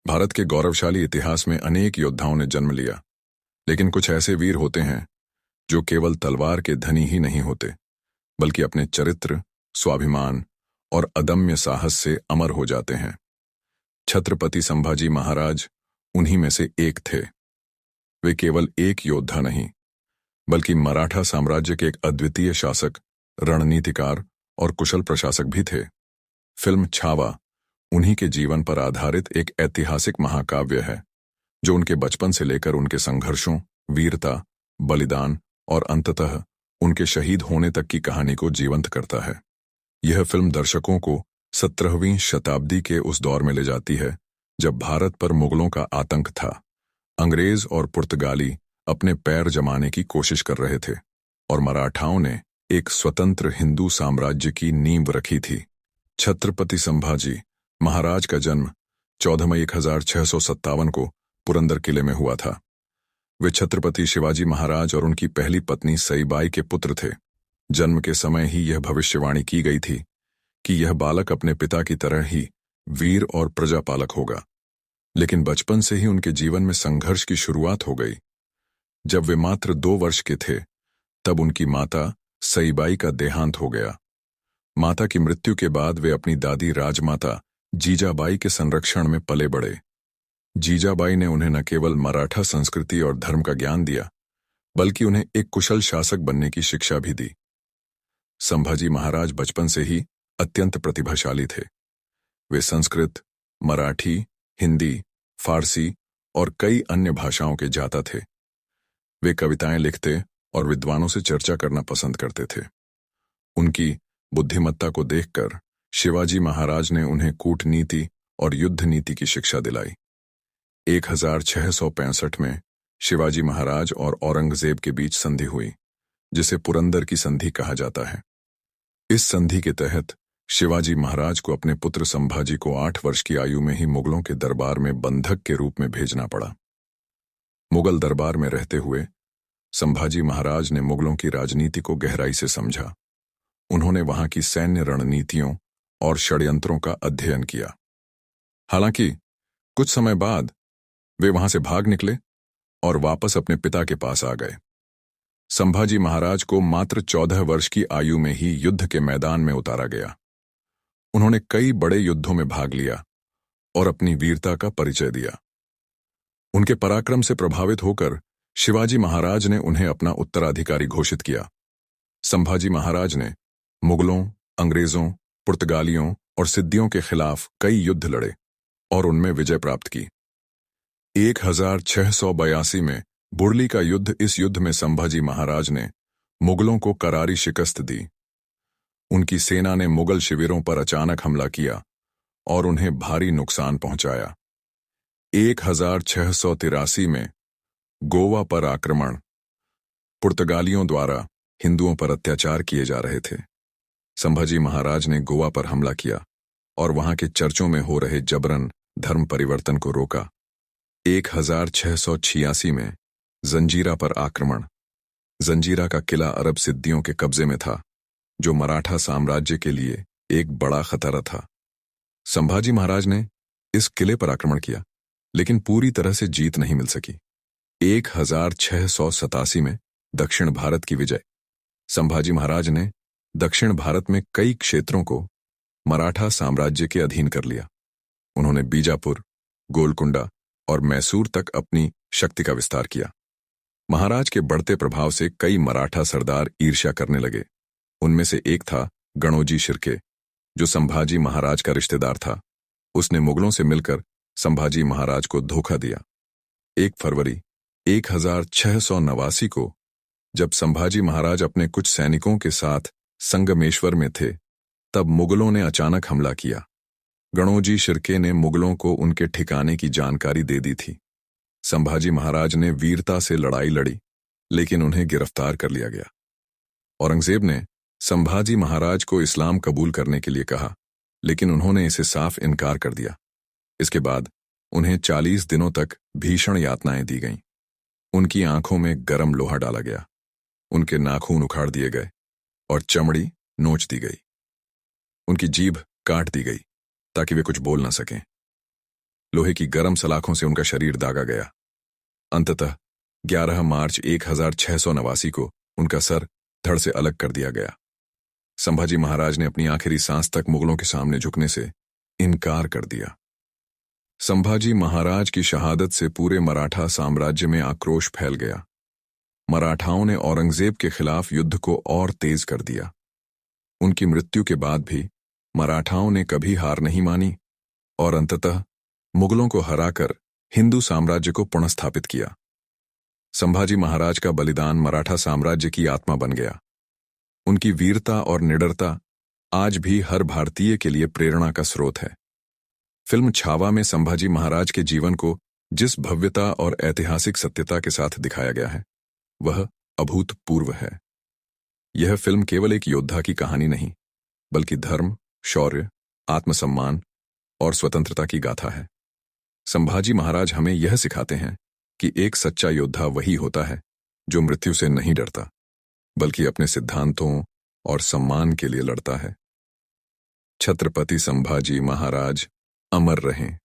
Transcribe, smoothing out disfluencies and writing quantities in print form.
भारत के गौरवशाली इतिहास में अनेक योद्धाओं ने जन्म लिया, लेकिन कुछ ऐसे वीर होते हैं जो केवल तलवार के धनी ही नहीं होते, बल्कि अपने चरित्र, स्वाभिमान और अदम्य साहस से अमर हो जाते हैं। छत्रपति संभाजी महाराज उन्हीं में से एक थे। वे केवल एक योद्धा नहीं, बल्कि मराठा साम्राज्य के एक अद्वितीय शासक, रणनीतिकार और कुशल प्रशासक भी थे। फिल्म छावा उन्हीं के जीवन पर आधारित एक ऐतिहासिक महाकाव्य है, जो उनके बचपन से लेकर उनके संघर्षों, वीरता, बलिदान और अंततः उनके शहीद होने तक की कहानी को जीवंत करता है। यह फिल्म दर्शकों को 17वीं शताब्दी के उस दौर में ले जाती है जब भारत पर मुगलों का आतंक था। अंग्रेज और पुर्तगाली अपने पैर जमाने की कोशिश कर रहे थे और मराठाओं ने एक स्वतंत्र हिंदू साम्राज्य की नींव रखी थी। छत्रपति संभाजी महाराज का जन्म 14 मई 1657 को पुरंदर किले में हुआ था। वे छत्रपति शिवाजी महाराज और उनकी पहली पत्नी सईबाई के पुत्र थे। जन्म के समय ही यह भविष्यवाणी की गई थी कि यह बालक अपने पिता की तरह ही वीर और प्रजापालक होगा। लेकिन बचपन से ही उनके जीवन में संघर्ष की शुरुआत हो गई। जब वे मात्र 2 वर्ष के थे, तब उनकी माता सईबाई का देहांत हो गया। माता की मृत्यु के बाद वे अपनी दादी राजमाता जीजाबाई के संरक्षण में पले बढ़े। जीजाबाई ने उन्हें न केवल मराठा संस्कृति और धर्म का ज्ञान दिया, बल्कि उन्हें एक कुशल शासक बनने की शिक्षा भी दी। संभाजी महाराज बचपन से ही अत्यंत प्रतिभाशाली थे। वे संस्कृत, मराठी, हिंदी, फारसी और कई अन्य भाषाओं के जाता थे। वे कविताएं लिखते और विद्वानों से चर्चा करना पसंद करते थे। उनकी बुद्धिमत्ता को देखकर शिवाजी महाराज ने उन्हें कूटनीति और युद्ध नीति की शिक्षा दिलाई। 1665 में शिवाजी महाराज और औरंगजेब के बीच संधि हुई, जिसे पुरंदर की संधि कहा जाता है। इस संधि के तहत शिवाजी महाराज को अपने पुत्र संभाजी को 8 वर्ष की आयु में ही मुगलों के दरबार में बंधक के रूप में भेजना पड़ा। मुगल दरबार में रहते हुए संभाजी महाराज ने मुगलों की राजनीति को गहराई से समझा। उन्होंने वहां की सैन्य रणनीतियों और षड्यंत्रों का अध्ययन किया। हालांकि कुछ समय बाद वे वहां से भाग निकले और वापस अपने पिता के पास आ गए। संभाजी महाराज को मात्र 14 वर्ष की आयु में ही युद्ध के मैदान में उतारा गया। उन्होंने कई बड़े युद्धों में भाग लिया और अपनी वीरता का परिचय दिया। उनके पराक्रम से प्रभावित होकर शिवाजी महाराज ने उन्हें अपना उत्तराधिकारी घोषित किया। संभाजी महाराज ने मुगलों, अंग्रेजों, पुर्तगालियों और सिद्दियों के खिलाफ कई युद्ध लड़े और उनमें विजय प्राप्त की। 1682 में बुर्ली का युद्ध, इस युद्ध में संभाजी महाराज ने मुगलों को करारी शिकस्त दी। उनकी सेना ने मुगल शिविरों पर अचानक हमला किया और उन्हें भारी नुकसान पहुंचाया। 1683 में गोवा पर आक्रमण। पुर्तगालियों द्वारा हिंदुओं पर अत्याचार किए जा रहे थे। संभाजी महाराज ने गोवा पर हमला किया और वहां के चर्चों में हो रहे जबरन धर्म परिवर्तन को रोका। 1686 में जंजीरा पर आक्रमण। जंजीरा का किला अरब सिद्दियों के कब्जे में था, जो मराठा साम्राज्य के लिए एक बड़ा खतरा था। संभाजी महाराज ने इस किले पर आक्रमण किया, लेकिन पूरी तरह से जीत नहीं मिल सकी। 1687 में दक्षिण भारत की विजय। संभाजी महाराज ने दक्षिण भारत में कई क्षेत्रों को मराठा साम्राज्य के अधीन कर लिया। उन्होंने बीजापुर, गोलकुंडा और मैसूर तक अपनी शक्ति का विस्तार किया। महाराज के बढ़ते प्रभाव से कई मराठा सरदार ईर्ष्या करने लगे। उनमें से एक था गणोजी शिर्के, जो संभाजी महाराज का रिश्तेदार था। उसने मुगलों से मिलकर संभाजी महाराज को धोखा दिया। 1 फरवरी 1689 को जब संभाजी महाराज अपने कुछ सैनिकों के साथ संगमेश्वर में थे, तब मुगलों ने अचानक हमला किया। गणोजी शिर्के ने मुगलों को उनके ठिकाने की जानकारी दे दी थी। संभाजी महाराज ने वीरता से लड़ाई लड़ी, लेकिन उन्हें गिरफ्तार कर लिया गया। औरंगजेब ने संभाजी महाराज को इस्लाम कबूल करने के लिए कहा, लेकिन उन्होंने इसे साफ इनकार कर दिया। इसके बाद उन्हें 40 दिनों तक भीषण यातनाएं दी गईं। उनकी आंखों में गरम लोहा डाला गया, उनके नाखून उखाड़ दिए गए और चमड़ी नोच दी गई। उनकी जीभ काट दी गई ताकि वे कुछ बोल न सकें। लोहे की गर्म सलाखों से उनका शरीर दागा गया। अंततः 11 मार्च 1689 को उनका सर धड़ से अलग कर दिया गया। संभाजी महाराज ने अपनी आखिरी सांस तक मुगलों के सामने झुकने से इनकार कर दिया। संभाजी महाराज की शहादत से पूरे मराठा साम्राज्य में आक्रोश फैल गया। मराठाओं ने औरंगजेब के खिलाफ युद्ध को और तेज कर दिया। उनकी मृत्यु के बाद भी मराठाओं ने कभी हार नहीं मानी और अंततः मुगलों को हराकर हिंदू साम्राज्य को पुनर्स्थापित किया। संभाजी महाराज का बलिदान मराठा साम्राज्य की आत्मा बन गया। उनकी वीरता और निडरता आज भी हर भारतीय के लिए प्रेरणा का स्रोत है। फिल्म छावा में संभाजी महाराज के जीवन को जिस भव्यता और ऐतिहासिक सत्यता के साथ दिखाया गया है, वह अभूतपूर्व है। यह फिल्म केवल एक योद्धा की कहानी नहीं, बल्कि धर्म, शौर्य, आत्मसम्मान और स्वतंत्रता की गाथा है। संभाजी महाराज हमें यह सिखाते हैं कि एक सच्चा योद्धा वही होता है जो मृत्यु से नहीं डरता, बल्कि अपने सिद्धांतों और सम्मान के लिए लड़ता है। छत्रपति संभाजी महाराज अमर रहें।